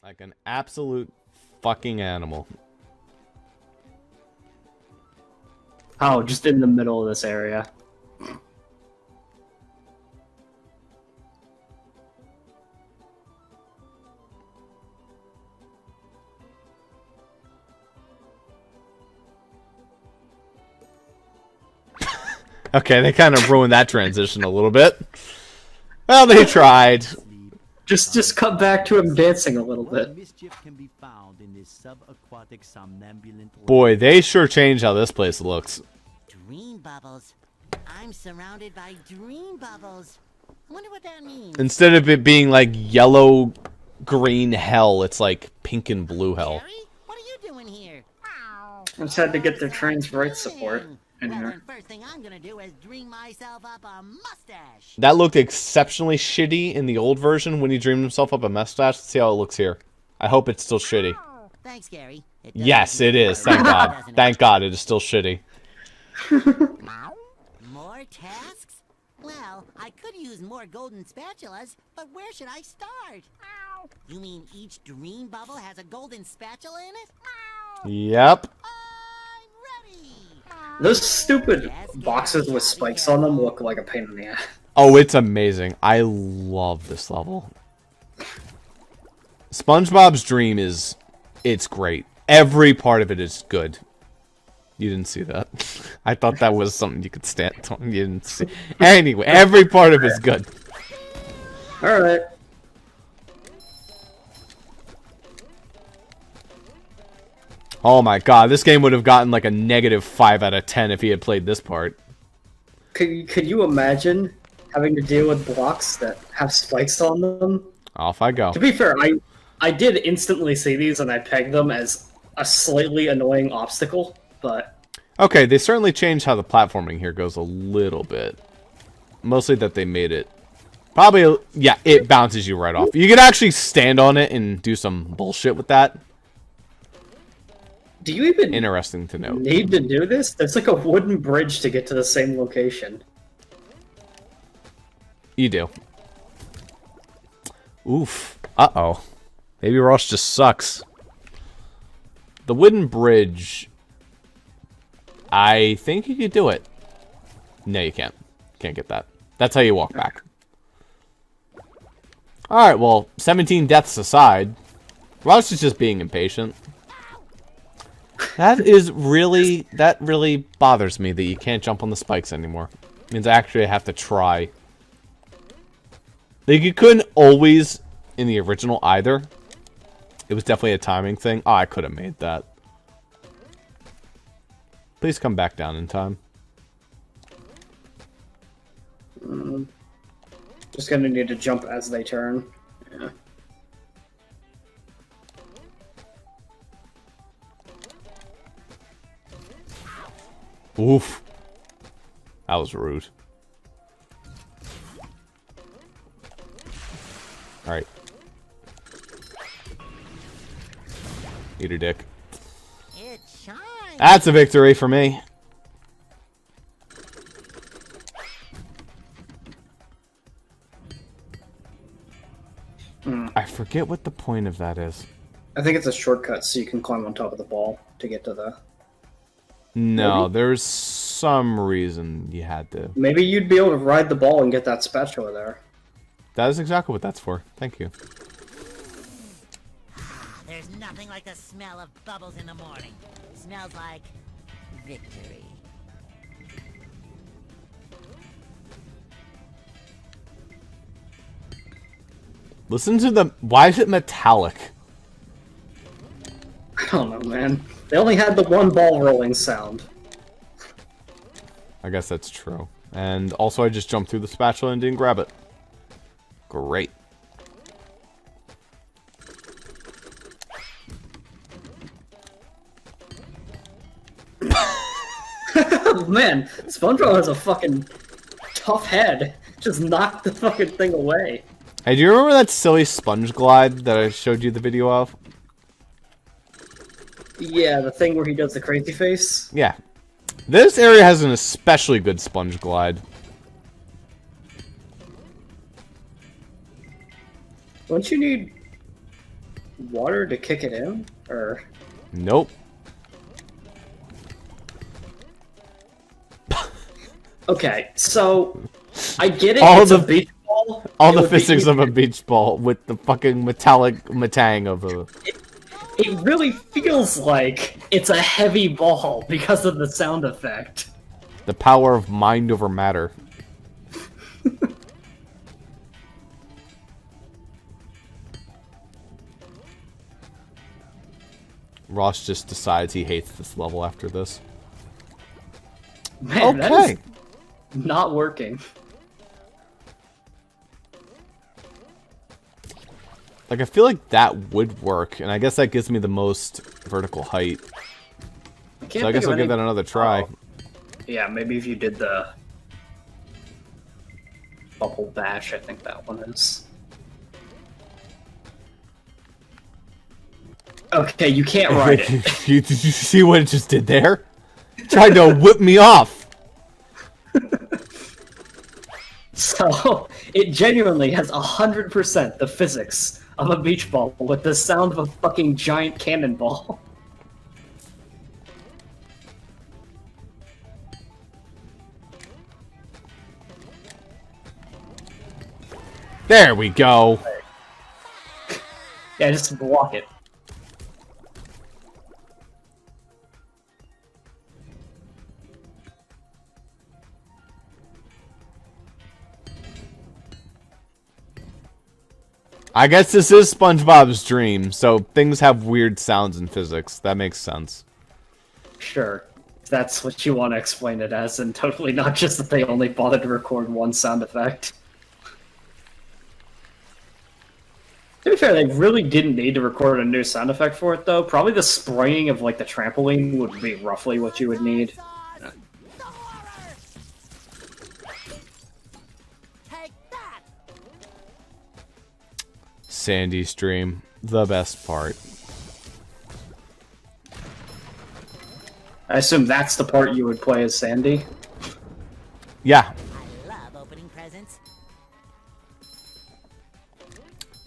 Like an absolute fucking animal. Oh, just in the middle of this area. Okay, they kind of ruined that transition a little bit. Well, they tried. Just cut back to him dancing a little bit. Boy, they sure changed how this place looks. Dream bubbles. I'm surrounded by dream bubbles. I wonder what that means. Instead of it being like yellow, green hell, it's like pink and blue hell. Jerry, what are you doing here? I just had to get their trans rights support in Well, here. then first thing I'm gonna do is dream myself up a mustache. That looked exceptionally shitty in the old version when he dreamed himself up a mustache. Let's see how it looks here. I hope it's still shitty. Thanks, Gary. It does Yes, look it is. better, Thank God. doesn't it? Thank God it is still shitty. More tasks? Well, I could use more golden spatulas, but where should I start? You mean each dream bubble has a golden spatula in it? Yep. I'm ready! Those stupid boxes with spikes on them look like a pain in the ass. Oh, it's amazing. I love this level. SpongeBob's Dream is... It's great. Every part of it is good. You didn't see that. I thought that was something you could stand on. You didn't see. Anyway, every part of it is good. Alright. Oh my god, this game would have gotten like a -5 out of 10 if he had played this part. Could you imagine having to deal with blocks that have spikes on them? Off I go. To be fair, I did instantly see these and I pegged them as a slightly annoying obstacle, but... Okay, they certainly changed how the platforming here goes a little bit. Mostly that they made it... Probably, yeah, it bounces you right off. You can actually stand on it and do some bullshit with that. Do you even Interesting to note. need to do this? There's like a wooden bridge to get to the same location. You do. Oof. Uh-oh. Maybe Ross just sucks. The wooden bridge... I think you could do it. No, you can't. Can't get that. That's how you walk back. Alright, well, 17 deaths aside, Ross is just being impatient. That really bothers me that you can't jump on the spikes anymore. It means I actually have to try. Like, you couldn't always in the original either. It was definitely a timing thing. Oh, I could have made that. Please come back down in time. Just gonna need to jump as they turn. Yeah. Oof. That was rude. Alright. Eat her dick. It shines. That's a victory for me. I forget what the point of that is. I think it's a shortcut so you can climb on top of the ball to get to the... No, Maybe? there's some reason you had to. Maybe you'd be able to ride the ball and get that spatula there. That is exactly what that's for. Thank you. There's nothing like the smell of bubbles in the morning. Smells like victory. Listen to the... Why is it metallic? I don't know, man. They only had the one ball rolling sound. I guess that's true. And also I just jumped through the spatula and didn't grab it. Great. Man, SpongeBob has a fucking tough head. Just knocked the fucking thing away. Hey, do you remember that silly sponge glide that I showed you the video of? Yeah, the thing where he does the crazy face. Yeah. This area has an especially good sponge glide. Don't you need water to kick it in? Or... Nope. Okay, so... I get it, All it's the- a beach ball. All It the would be physics of a easier. beach ball with the fucking metallic matang of a... It really feels like it's a heavy ball because of the sound effect. The power of mind over matter. Ross just decides he hates this level after this. Man, that Okay. is not working. Like, I feel like that would work, and I guess that gives me the most vertical height. So I guess I'll give that another try. Oh. Yeah, maybe if you did the bubble bash, I think that one is. Okay, you can't ride it. Did you see what it just did there? Tried to whip me off. So, it genuinely has 100% the physics of a beach ball with the sound of a fucking giant cannonball. There we go. Yeah, just block it. I guess this is SpongeBob's dream, so things have weird sounds in physics. That makes sense. Sure. If that's what you want to explain it as, and totally not just that they only bothered to record one sound effect. To be fair, they really didn't need to record a new sound effect for it, though. Probably the spraying of, like, the trampoline would be roughly what you would need. Take that! Sandy's dream. The best part. I assume that's the part you would play as Sandy. Yeah. I love opening presents.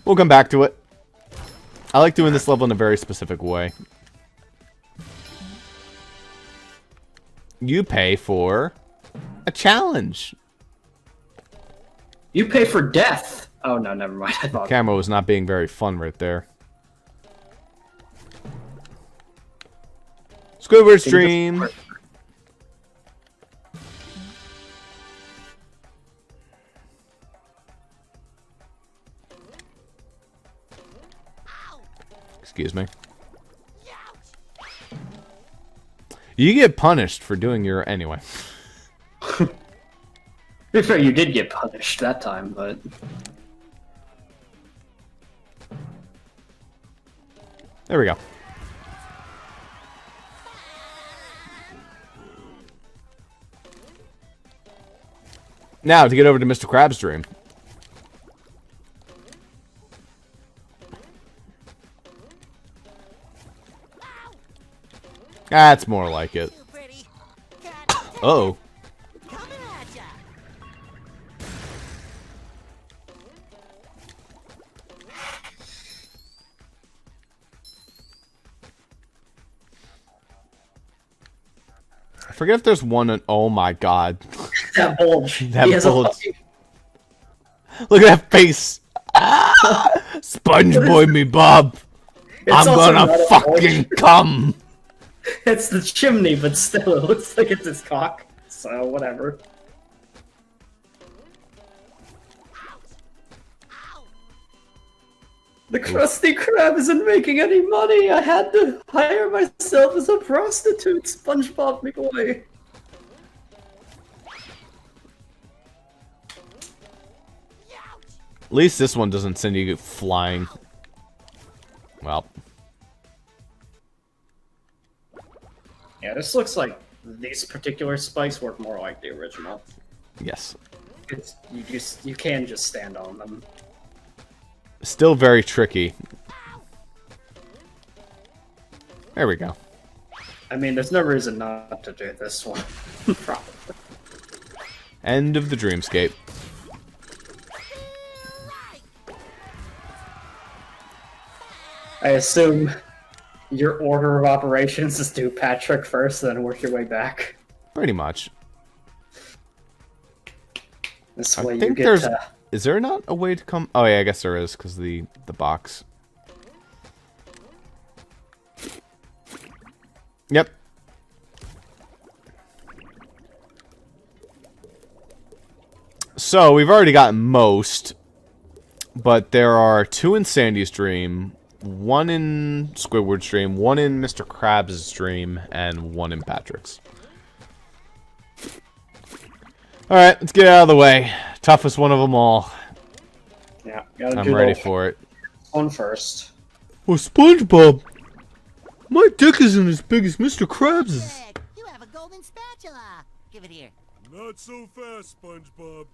We'll come back to it. I like doing this level in a very specific way. You pay for a challenge. You pay for death! Oh no, never mind. I thought... Camera was not being very fun right there. Squidward's dream. Excuse me. You get punished for doing your... Anyway. To be fair, you did get punished that time, but... There we go. Now, to get over to Mr. Krabs' dream. That's more like it. Too pretty. Oh. Coming at ya. I forget if there's one... Oh my god. That bulge. That He has a bulge. fucking- Look at that face. Ah! SpongeBob me Bob. It's I'm also gonna not a fucking bulge. come. It's the chimney, but still, it looks like it's his cock. So, whatever. The Krusty Krab isn't making any money. I had to hire myself as a prostitute, SpongeBob McBoy. At least this one doesn't send you flying. Well. Yeah, this looks like these particular spikes work more like the original. Yes. It's, you can just stand on them. Still very tricky. There we go. I mean, there's no reason not to do this one. Probably. End of the dreamscape. I assume your order of operations is do Patrick first, then work your way back. Pretty much. This I way you think get there's... to... Is there not a way to come... Oh, yeah, I guess there is, because the box. Yep. So, we've already gotten most, but there are 2 in Sandy's dream, 1 in Squidward's dream, 1 in Mr. Krabs' dream, and 1 in Patrick's. Alright, let's get out of the way. Toughest one of them all. Yeah, gotta I'm do ready the for it. one first. Oh, SpongeBob! My dick isn't as big as Mr. Krabs's. Patrick, you have a golden spatula. Give it here. Not so fast, SpongeBob.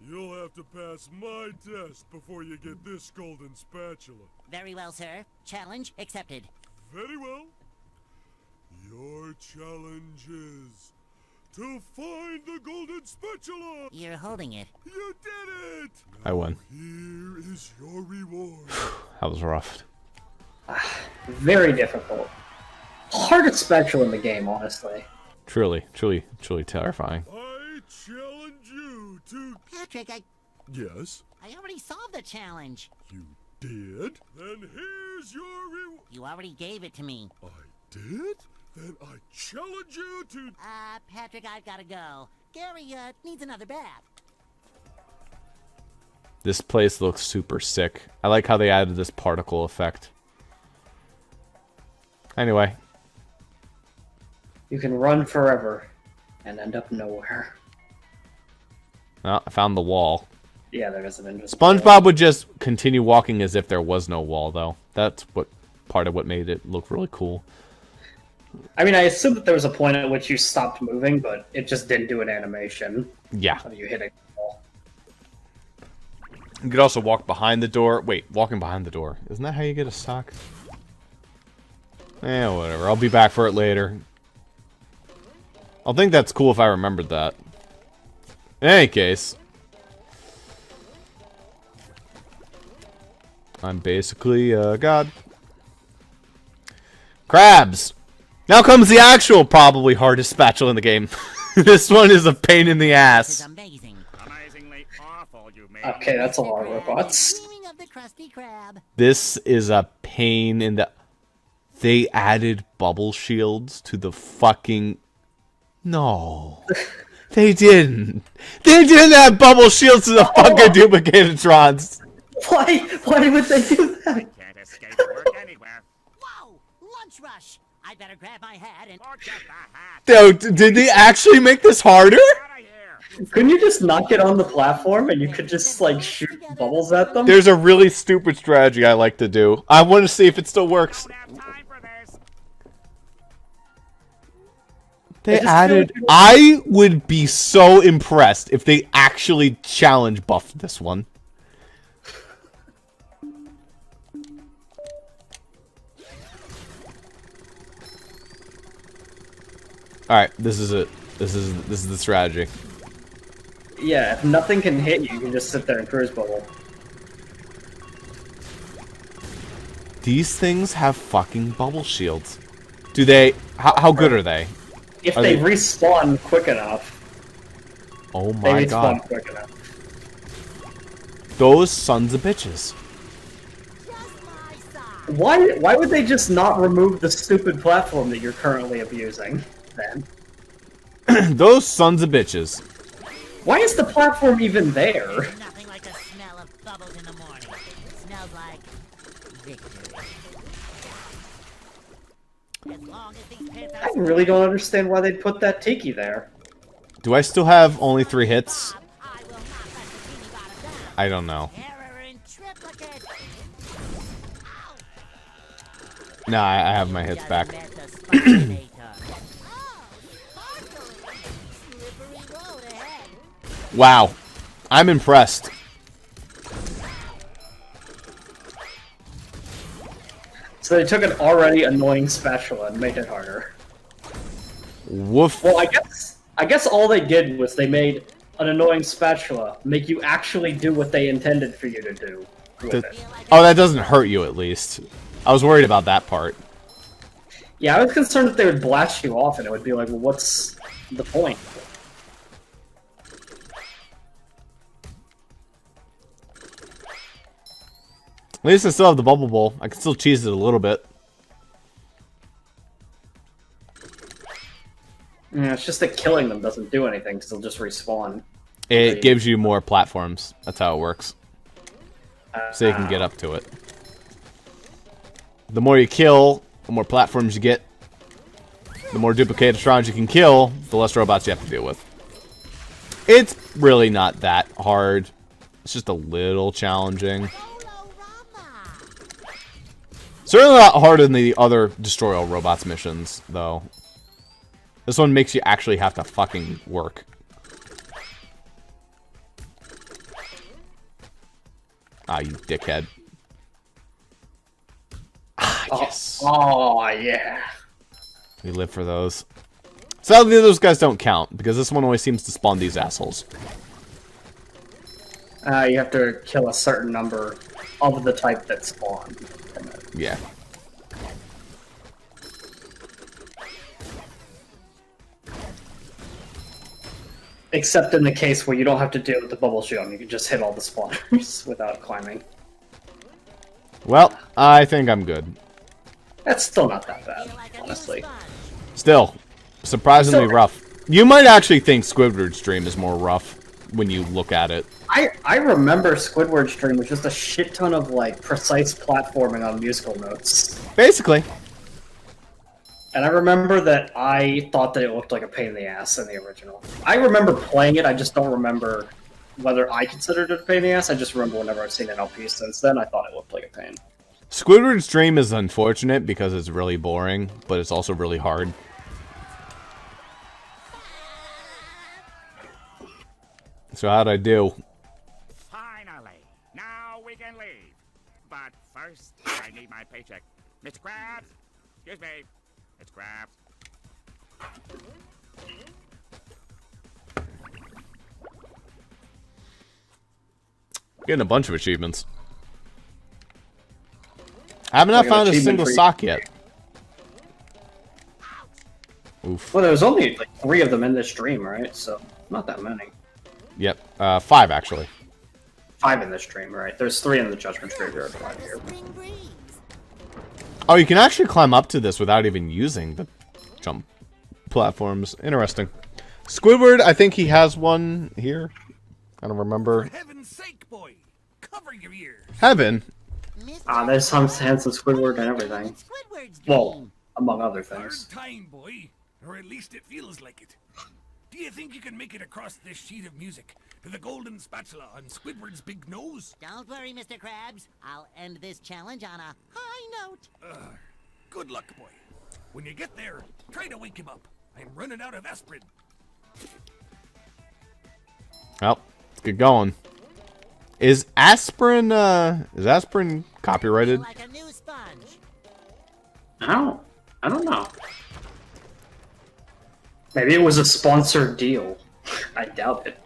You'll have to pass my test before you get this golden spatula. Very well, sir. Challenge accepted. Very well. Your challenge is to find the golden spatula. You're holding it. You did it! I win. Here is your reward. That was rough. Very difficult. Hardest spatula in the game, honestly. Truly, truly, truly terrifying. I challenge you to... Patrick, Yes? I already solved the challenge. You did? Then here's your reward. You already gave it to me. I did? Then I challenge you to... Patrick, I've gotta go. Gary, needs another bath. This place looks super sick. I like how they added this particle effect. Anyway. You can run forever and end up nowhere. Oh, I found the wall. Yeah, there is an invisible SpongeBob would just continue walking as if there was no wall, though. That's what part of what made it look really cool. I mean, I assume that there was a point at which you stopped moving, but it just didn't do an animation. Yeah. So you hit a wall. You could also walk behind the door. Wait, walking behind the door. Isn't that how you get a sock? Eh, whatever. I'll be back for it later. I'll think that's cool if I remembered that. In any case. I'm basically, God. Crabs! Now comes the actual, probably hardest spatula in the game. This one is a pain in the This is ass. amazing. Amazingly awful, you made. Okay, that's a lot of Krabs, robots. dreaming of the Krusty Krab. This is a pain in the... They added bubble shields to the fucking... No. They didn't. They didn't have bubble shields to the fucking Duplicatrons. Why would they do that? Can't escape work anywhere. Whoa! Lunch rush! I better grab my hat and... Forget the hat. Dude, did they actually make this harder? Out of here. Couldn't you just not get on the platform and you could just, like, shoot bubbles at them? There's a really stupid strategy I like to do. I want to see if it still works. Don't have time for this. They just added... feel like- I would be so impressed if they actually challenge buffed this one. Alright, this is it. This is the strategy. Yeah, if nothing can hit you, you can just sit there and cruise bubble. These things have fucking bubble shields. Do they... How good are they? If Are they they- respawn quick enough, Oh they my respawn god. quick enough. Those sons of bitches. Just my size! Why would they just not remove the stupid platform that you're currently abusing, then? Those sons of bitches. Why is the platform even there? There's nothing like the smell of bubbles in the morning. It smells like... victory. As long as these pants I are... really don't understand why they'd put that tiki there. Do I still have only 3 hits? Bob, I will not let the teeny bottom down. I don't know. Error in triplicate. Ow! Nah, I have my hits Just back. met the Spongebob. Oh, sparkly. Slippery road ahead. Wow. I'm impressed. So they took an already annoying spatula and made it harder. Woof. Well, I guess all they did was they made an annoying spatula make you actually do what they intended for you to do with it. Oh, that doesn't hurt you at least. I was worried about that part. Yeah, I was concerned that they would blast you off and it would be like, well, what's the point? At least I still have the bubble bowl. I can still cheese it a little bit. Yeah, it's just that killing them doesn't do anything because they'll just respawn. It gives you more platforms. That's how it works. So you can get up to it. The more you kill, the more platforms you get. The more duplicated shrines you can kill, the less robots you have to deal with. It's really not that hard. It's just a little challenging. Certainly not harder than the other Destroy All Robots missions, though. This one makes you actually have to fucking work. Ah, you dickhead. Ah, yes. Oh, yeah. We live for those. Sadly, those guys don't count, because this one always seems to spawn these assholes. You have to kill a certain number of the type that spawn. Yeah. Except in the case where you don't have to deal with the bubble shield, you can just hit all the spawners without climbing. Well, I think I'm good. That's still not that bad, honestly. Still, surprisingly rough. You might actually think Squidward's Dream is more rough when you look at it. I remember Squidward's Dream was just a shit ton of, like, precise platforming on musical notes. Basically. And I remember that I thought that it looked like a pain in the ass in the original. I remember playing it, I just don't remember whether I considered it a pain in the ass. I just remember whenever I've seen an LP since then, I thought it looked like a pain. Squidward's Dream is unfortunate because it's really boring, but it's also really hard. So how'd I do? Finally! Now we can leave. But first, I need my paycheck. Mr. Krabs! Excuse me. It's Krabs. Getting a bunch of achievements. I have not found a single sock yet. Oof. Well, there was only like 3 of them in this stream, right? So, not that many. Yep, 5 actually. 5 in this stream, right? There's 3 in the Judgment Graveyard 5 here. Oh, you can actually climb up to this without even using the jump platforms. Interesting. Squidward, I think he has one here. I don't remember. For heaven's sake, boy! Cover your ears! Heaven? There's some handsome Squidward and everything. Well, among other things. Third time, boy. Or at least it feels like it. Do you think you can make it across this sheet of music to the golden spatula on Squidward's big nose? Don't worry, Mr. Krabs. I'll end this challenge on a high note. Good luck, boy. When you get there, try to wake him up. I'm running out of aspirin. Well, let's get going. Is aspirin copyrighted? Like a new sponge. I don't know. Maybe it was a sponsored deal. I doubt it.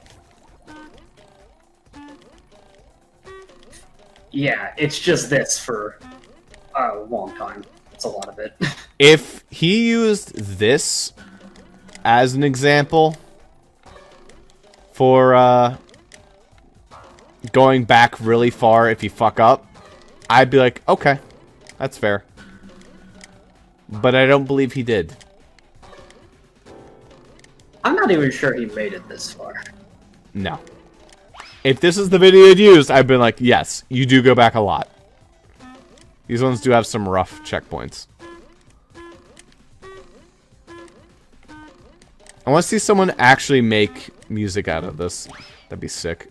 Yeah, it's just this for a long time. It's a lot of it. If he used this as an example for going back really far if you fuck up, I'd be like, okay, that's fair. But I don't believe he did. I'm not even sure he made it this far. No. If this is the video you'd used, I'd been like, yes, you do go back a lot. These ones do have some rough checkpoints. I want to see someone actually make music out of this. That'd be sick.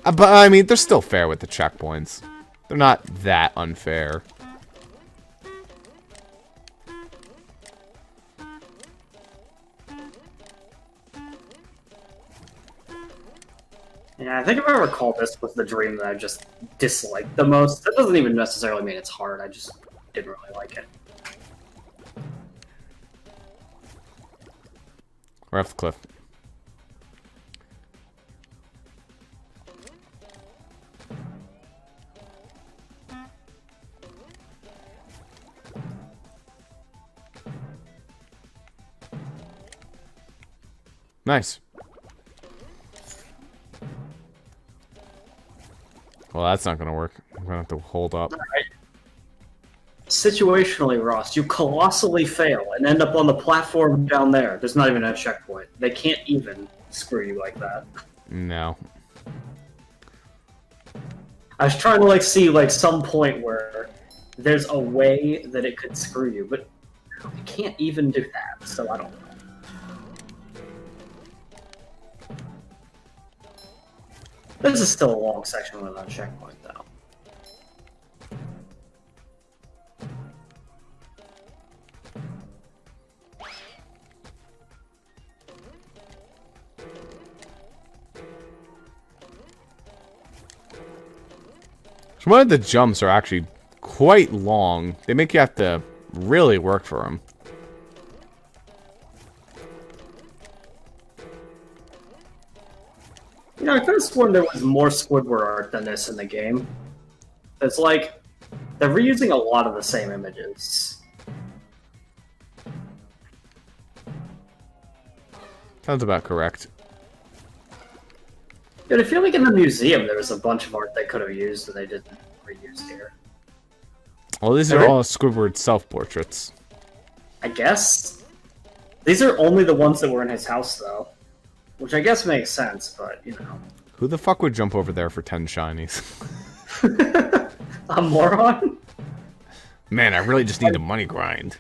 But, I mean, they're still fair with the checkpoints. They're not that unfair. Yeah, I think if I recall, this was the dream that I just disliked the most. That doesn't even necessarily mean it's hard, I just didn't really like it. We're off the cliff. Nice. Well, that's not gonna work. I'm gonna have to hold up. Situationally, Ross, you colossally fail and end up on the platform down there. There's not even a checkpoint. They can't even screw you like that. No. I was trying to like see like some point where there's a way that it could screw you, but it can't even do that. So I don't know. This is still a long section without a checkpoint, though. One of the jumps are actually quite long. They make you have to really work for them. You know, I could have sworn there was more Squidward art than this in the game. It's like, they're reusing a lot of the same images. Sounds about correct. Dude, I feel like in the museum there was a bunch of art they could have used that they didn't reuse here. Well, these are all Squidward self-portraits. I guess. These are only the ones that were in his house, though. Which I guess makes sense, but, you know. Who the fuck would jump over there for 10 shinies? A moron? Man, I really just need a money grind.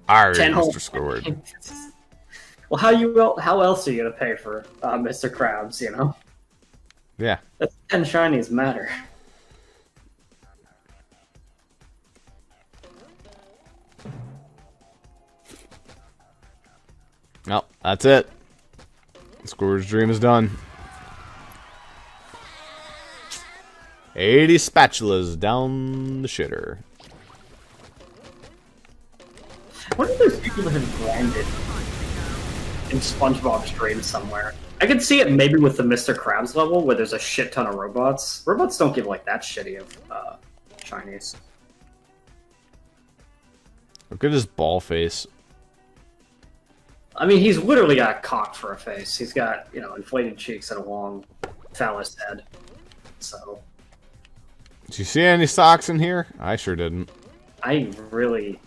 Alright, 10 Mr. Squidward. Well, how else are you gonna pay for Mr. Krabs, you know? Yeah. That's 10 shinies matter. Nope, that's it. Squidward's dream is done. 80 spatulas down the shitter. What are those people that have grinded in SpongeBob's dream somewhere? I could see it maybe with the Mr. Krabs level where there's a shit ton of robots. Robots don't give like that shitty of shinies. Look at his ball face. I mean, he's literally got a cock for a face. He's got, you know, inflated cheeks and a long phallus head. So, Did you see any socks in here? I sure didn't. I really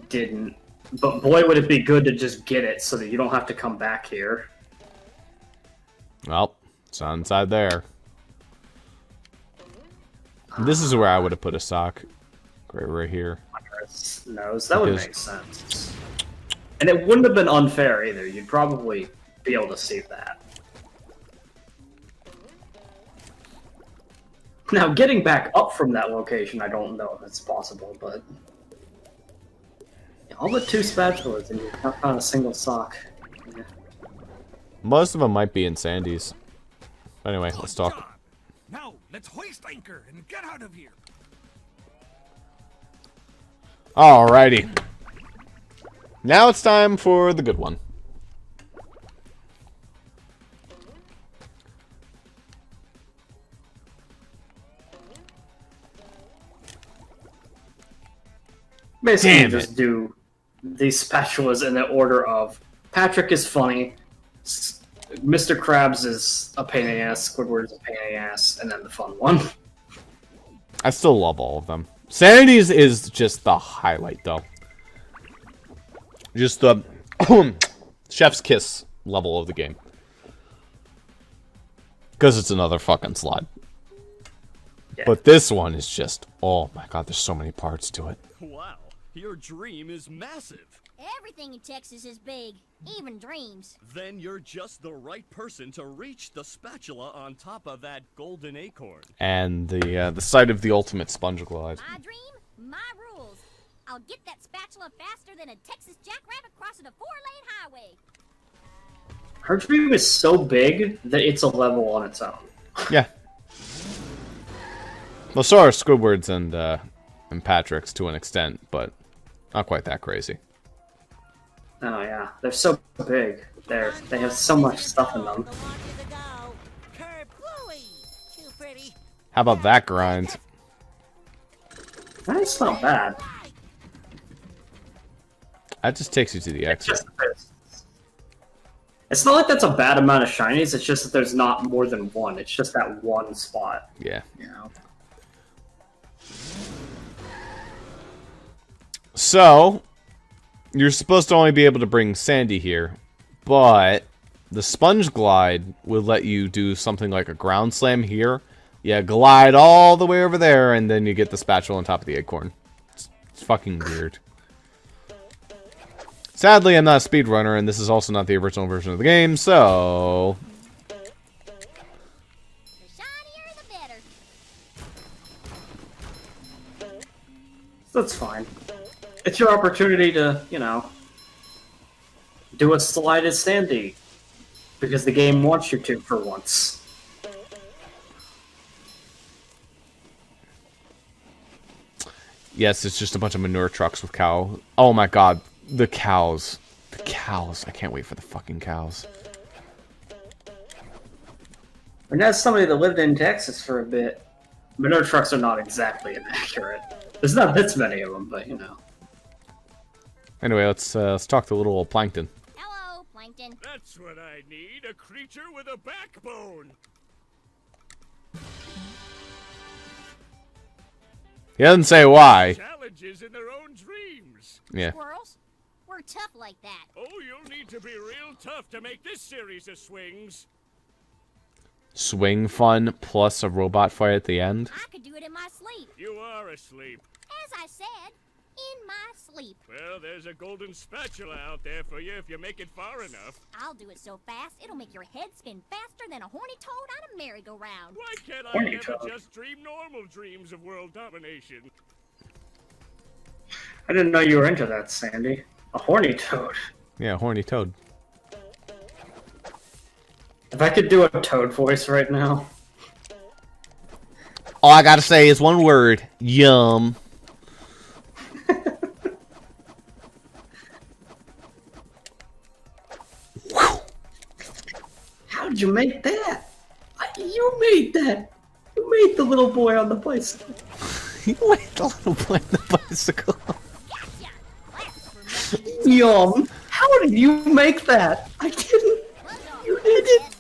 didn't. But boy, would it be good to just get it so that you don't have to come back here. Well, it's on inside there. This is where I would have put a sock. Right here. Nose. That would make sense. And it wouldn't have been unfair either. You'd probably be able to see that. Now, getting back up from that location, I don't know if it's possible, but... all but 2 spatulas and you can't find a single sock. Yeah. Most of them might be in Sandy's. Anyway, let's talk. Job. Now, let's hoist anchor and get out of here. Alrighty. Now it's time for the good one. Basically, just do these spatulas in the order of Patrick is funny, Mr. Krabs is a pain in the ass, Squidward is a pain in the ass, and then the fun one. I still love all of them. Sanity's is just the highlight, though. Just the chef's kiss level of the game. Because it's another fucking slide. Yeah. But this one is just, oh my god, there's so many parts to it. Wow, your dream is massive. Everything in Texas is big, even dreams. Then you're just the right person to reach the spatula on top of that golden acorn. And the site of the ultimate sponge glide. My dream, my rules. I'll get that spatula faster than a Texas jackrabbit crossing a 4-lane highway. Her dream is so big that it's a level on its own. Yeah. Well, so are Squidward's and Patrick's to an extent, but not quite that crazy. Oh yeah, they're so big. They have so much stuff in them. How about that grind? That's not bad. That just takes you to the exit. It's not like that's a bad amount of shinies. It's just that there's not more than one. It's just that one spot. Yeah. You know. So, you're supposed to only be able to bring Sandy here, but the Sponge Glide would let you do something like a ground slam here. Yeah, glide all the way over there, and then you get the spatula on top of the acorn. It's fucking weird. Sadly, I'm not a speedrunner, and this is also not the original version of the game, so... The shinier, the better. That's fine. It's your opportunity to, you know, do a slided Sandy. Because the game wants you to for once. Yes, it's just a bunch of manure trucks with cow. Oh my god, the cows. The cows. I can't wait for the fucking cows. And as somebody that lived in Texas for a bit, manure trucks are not exactly inaccurate. There's not this many of them, but you know. Anyway, let's talk to little Plankton. Hello, Plankton. That's what I need, a creature with a backbone. He doesn't say why. Challenges in their own dreams. Yeah. Squirrels? We're tough like that. Oh, you'll need to be real tough to make this series of swings. Swing fun plus a robot fight at the end. I could do it in my sleep. You are asleep. As I said, in my sleep. Well, there's a golden spatula out there for you if you make it far enough. I'll do it so fast, it'll make your head spin faster than a horny toad on a merry-go-round. Why can't I Horny never toad. just dream normal dreams of world domination? I didn't know you were into that, Sandy. A horny toad. Yeah, horny toad. If I could do a toad voice right now. All I gotta say is one word. Yum. How did you make that? You made that. You made the little boy on the bicycle. You made the little boy on the bicycle. Gotcha! That's for me. Yum. How did you make that? I didn't. You didn't.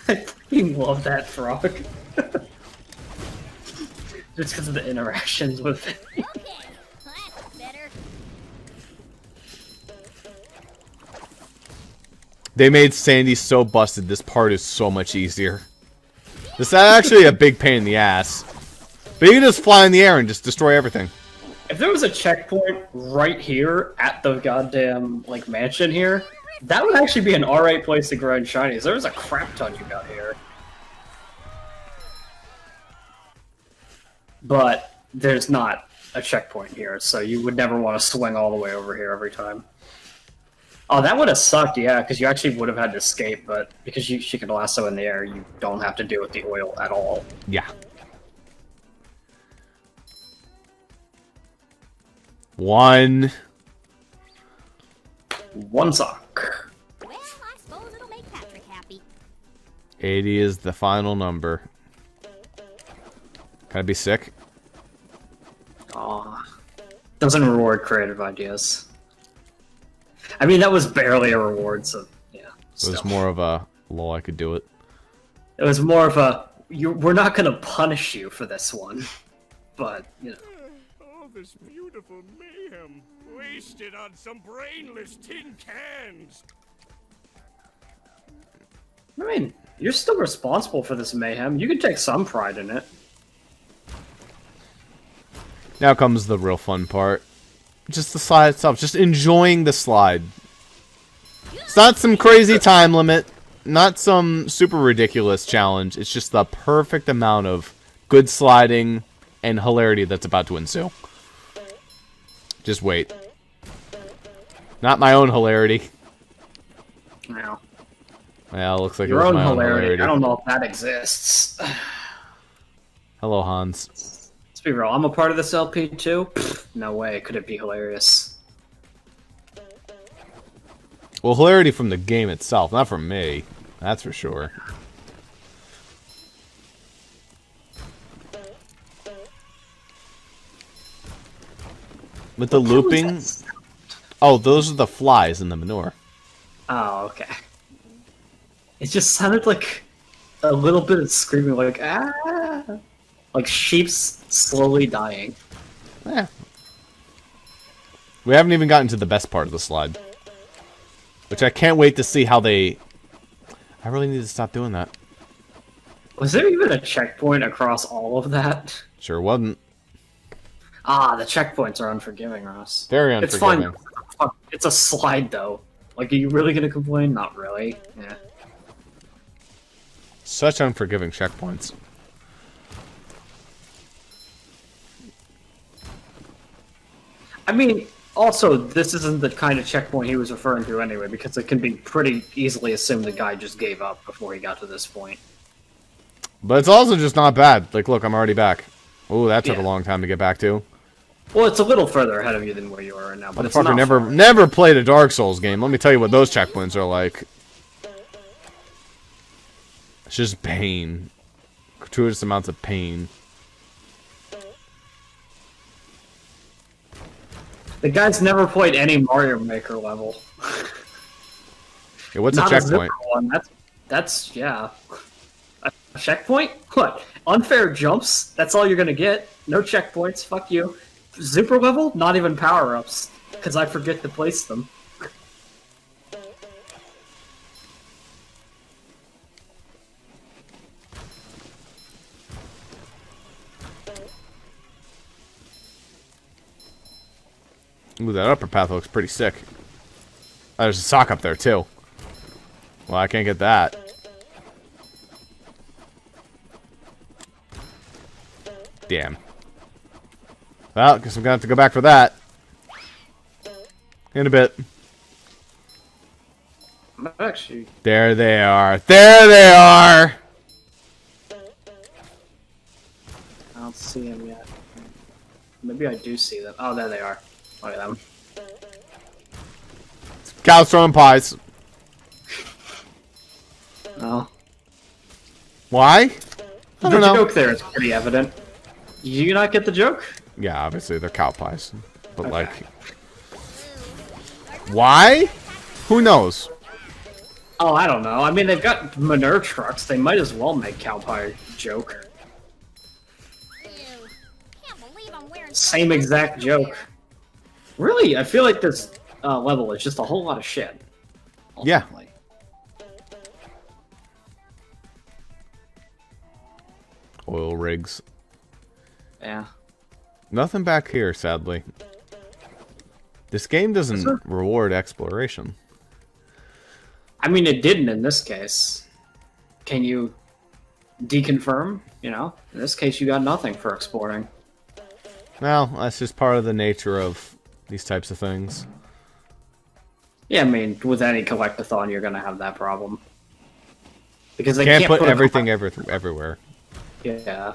I fucking love that frog. Just because of the interactions with it. Okay, that's better. They made Sandy so busted, this part is so much easier. This is actually a big pain in the ass. But you can just fly in the air and just destroy everything. If there was a checkpoint right here at the goddamn, like, mansion here, that would actually be an alright place to grind shinies. There was a crap ton you got here. But there's not a checkpoint here, so you would never want to swing all the way over here every time. Oh, that would have sucked, yeah, because you actually would have had to escape, but because she can lasso in the air, you don't have to deal with the oil at all. Yeah. One sock. Well, I suppose it'll make Patrick happy. 80 is the final number. Can I be sick? Aw. Doesn't reward creative ideas. I mean, that was barely a reward, so yeah. It was more of a, lol, I could do it. It was more of a, we're not gonna punish you for this one. But, you know. All this beautiful mayhem wasted on some brainless tin cans. I mean, you're still responsible for this mayhem. You can take some pride in it. Now comes the real fun part. Just the slide itself. Just enjoying the slide. It's not some crazy time limit. Not some super ridiculous challenge. It's just the perfect amount of good sliding and hilarity that's about to ensue. Just wait. Not my own hilarity. Now, Well, looks like your it was own my hilarity. own hilarity. I don't know if that exists. Hello, Hans. Let's be real. I'm a part of this LP too. Pfft, no way. Could it be hilarious? Well, hilarity from the game itself, not from me. That's for sure. With the looping... Oh, those are the flies in the manure. Oh, okay. It just sounded like a little bit of screaming, like, ah! Like sheep's slowly dying. Yeah. We haven't even gotten to the best part of the slide. Which I can't wait to see how they... I really need to stop doing that. Was there even a checkpoint across all of that? Sure wasn't. Ah, the checkpoints are unforgiving, Ross. Very It's unforgiving. fine. It's a slide, though. Like, are you really gonna complain? Not really. Yeah. Such unforgiving checkpoints. I mean, also, this isn't the kind of checkpoint he was referring to anyway, because it can be pretty easily assumed the guy just gave up before he got to this point. But it's also just not bad. Like, look, I'm already back. Oh, that took a Yeah. long time to get back to. Well, it's a little further ahead of you than where you are right now, but it's Motherfucker not never played a Dark Souls game. Let me tell you what those checkpoints are like. It's just pain. Gratuitous amounts of pain. The guy's never played any Mario Maker level. Yeah, what's Not a checkpoint? zipper one. That's yeah. A checkpoint? What? Unfair jumps? That's all you're gonna get. No checkpoints. Fuck you. Super level? Not even power-ups. Because I forget to place them. Ooh, that upper path looks pretty sick. Oh, there's a sock up there, too. Well, I can't get that. Damn. Well, guess I'm gonna have to go back for that. In a bit. Actually, There they are. There they are! I don't see him yet. Maybe I do see them. Oh, there they are. Look at them. Cows throwing pies. Oh. Why? I The don't know. joke there is pretty evident. Did you not get the joke? Yeah, obviously they're cow pies. But, Okay. like... Why? Who knows? Oh, I don't know. I mean, they've got manure trucks. They might as well make cow pie joke. Ew. Can't believe I'm wearing Same exact joke. Really, I feel like this level is just a whole lot of shit. Yeah. Ultimately. Oil rigs. Yeah. Nothing back here, sadly. This game doesn't reward exploration. I mean, it didn't in this case. Can you deconfirm? You know, in this case, you got nothing for exploring. Well, that's just part of the nature of these types of things. Yeah, I mean, with any collectathon, you're gonna have that problem because they Can't put a everything everywhere. Yeah.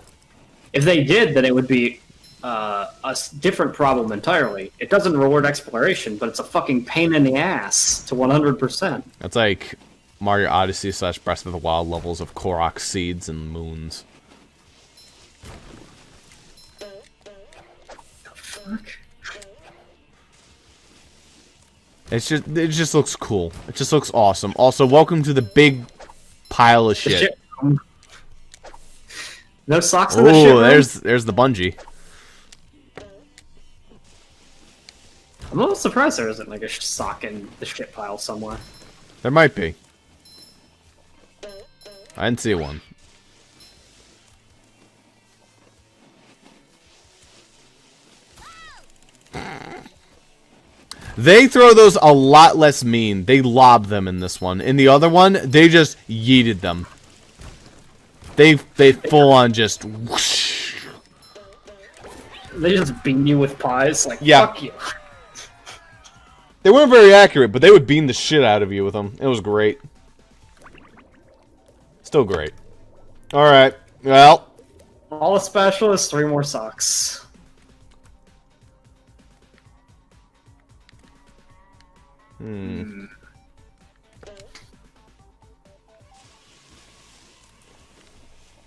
If they did, then it would be different problem entirely. It doesn't reward exploration, but it's a fucking pain in the ass to 100%. That's like Mario Odyssey / Breath of the Wild levels of Korok seeds and moons. Fuck. It just looks cool. It just looks awesome. Also, welcome to the big pile of shit. No socks in the shit Oh, room? there's the bungee. I'm a little surprised there isn't like a sock in the shit pile somewhere. There might be. I didn't see one. They throw those a lot less mean. They lob them in this one. In the other one, they just yeeted them. They full on just whoosh. They just beam you with pies, like, Yeah. fuck you. They weren't very accurate, but they would beam the shit out of you with them. It was great. Still great. Alright, well. All a special is 3 more socks.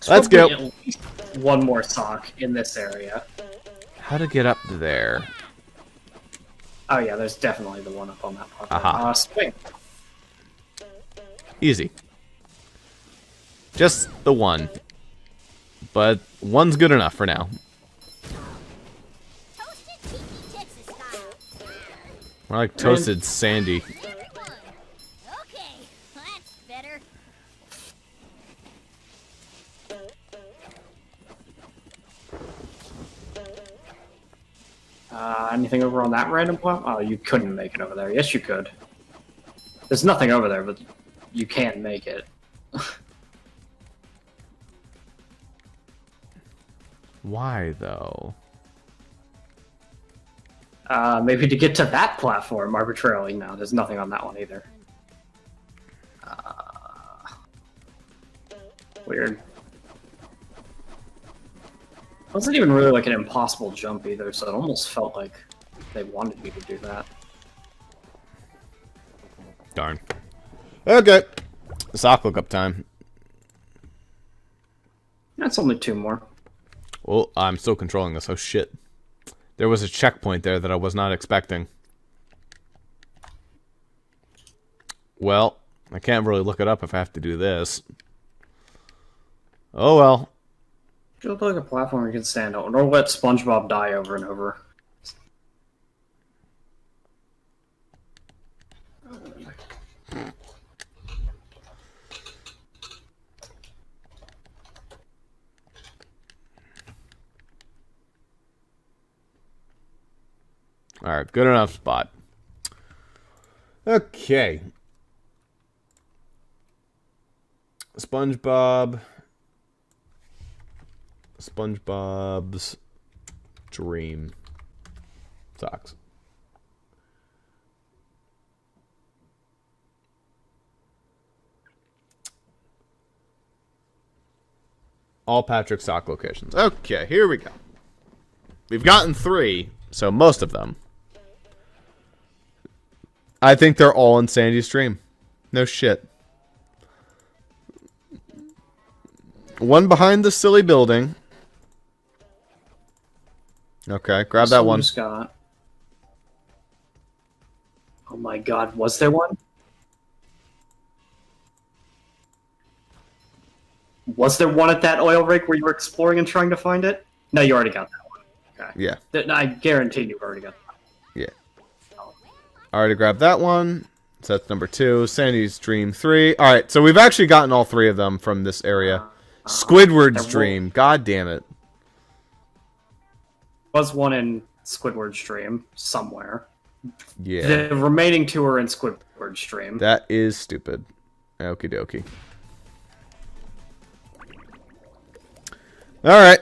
Let's go. At least 1 more sock in this area. How to get up there? Oh yeah, there's definitely the one up on that platform. Aha. Swing. Easy. Just the one. But one's good enough for now. Toasted tiki Texas style. More like toasted sandy. Okay, that's better. Anything over on that random platform? Oh, you couldn't make it over there. Yes, you could. There's nothing over there, but you can't make it. Why, though? Maybe to get to that platform arbitrarily. No, there's nothing on that one either. Weird. It wasn't even really like an impossible jump either, so it almost felt like they wanted me to do that. Darn. Okay. Sock lookup time. That's only 2 more. Well, I'm still controlling this. Oh, shit. There was a checkpoint there that I was not expecting. Well, I can't really look it up if I have to do this. Oh, well. Just like a platform you can stand on, or let Spongebob die over and over. Alright, good enough spot. Okay. SpongeBob's Dream Socks. All Patrick sock locations. Okay, here we go. We've gotten 3, so most of them. I think they're all in Sandy's Dream. No shit. One behind the silly building. Okay, grab that one. Scott. Oh my god, was there one? Was there one at that oil rig where you were exploring and trying to find it? No, you already got that one. Okay. Yeah. I guarantee you already got that one. Yeah. I already grabbed that one. So that's number 2. Sandy's Dream 3. Alright, so we've actually gotten all 3 of them from this area. Squidward's Dream. God damn it. Was one in Squidward's Dream somewhere. Yeah. The remaining 2 are in Squidward's Dream. That is stupid. Okie dokie. Alright.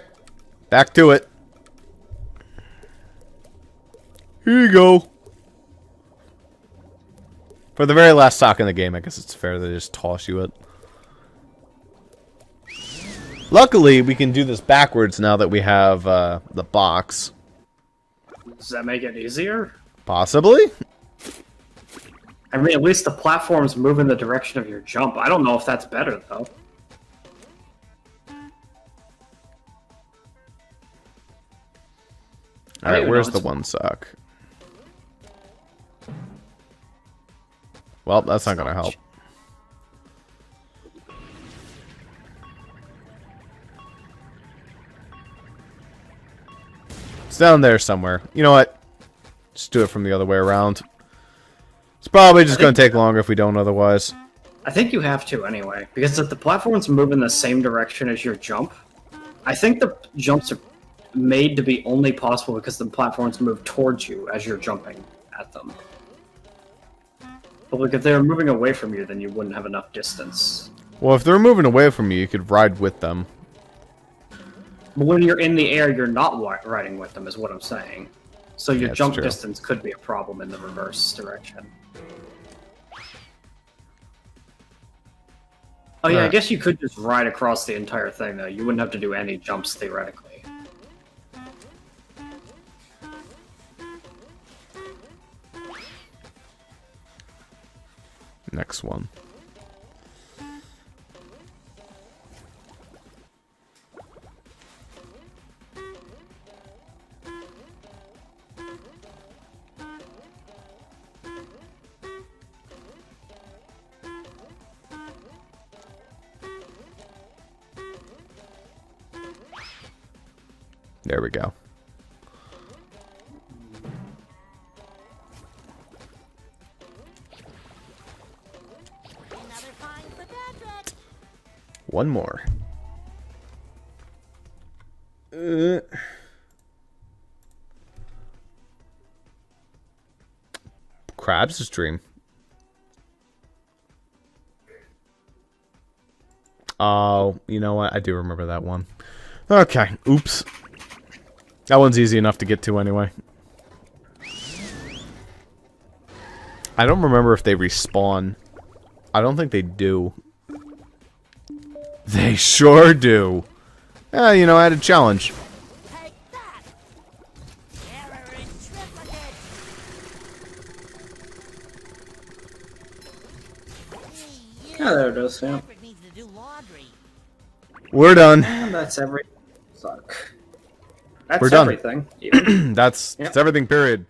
Back to it. Here you go. For the very last sock in the game, I guess it's fair to just toss you it. Luckily, we can do this backwards now that we have the box. Does that make it easier? Possibly? I mean, at least the platforms move in the direction of your jump. I don't know if that's better, though. Alright, where's the one sock? Well, that's not gonna help. It's down there somewhere. You know what? Just do it from the other way around. It's probably just gonna take longer if we don't otherwise. I think you have to anyway, because if the platforms move in the same direction as your jump, I think the jumps are made to be only possible because the platforms move towards you as you're jumping at them. But like, if they were moving away from you, then you wouldn't have enough distance. Well, if they're moving away from you, you could ride with them. But when you're in the air, you're not riding with them, is what I'm saying. So your Yeah, jump true. distance could be a problem in the reverse direction. Oh yeah, I Alright. guess you could just ride across the entire thing, though. You wouldn't have to do any jumps, theoretically. Next one. There we go. Another find for Patrick. One more. Crab's dream. Oh, you know what? I do remember that one. Okay, oops. That one's easy enough to get to anyway. I don't remember if they respawn. I don't think they do. They sure do. Yeah, you know, I had a challenge. Take that. Error in triplicate. Hey, you. Yeah, there it is. Yeah, Patrick needs to do laundry. We're done. and that's every. Suck. That's We're done. everything. That's everything, period.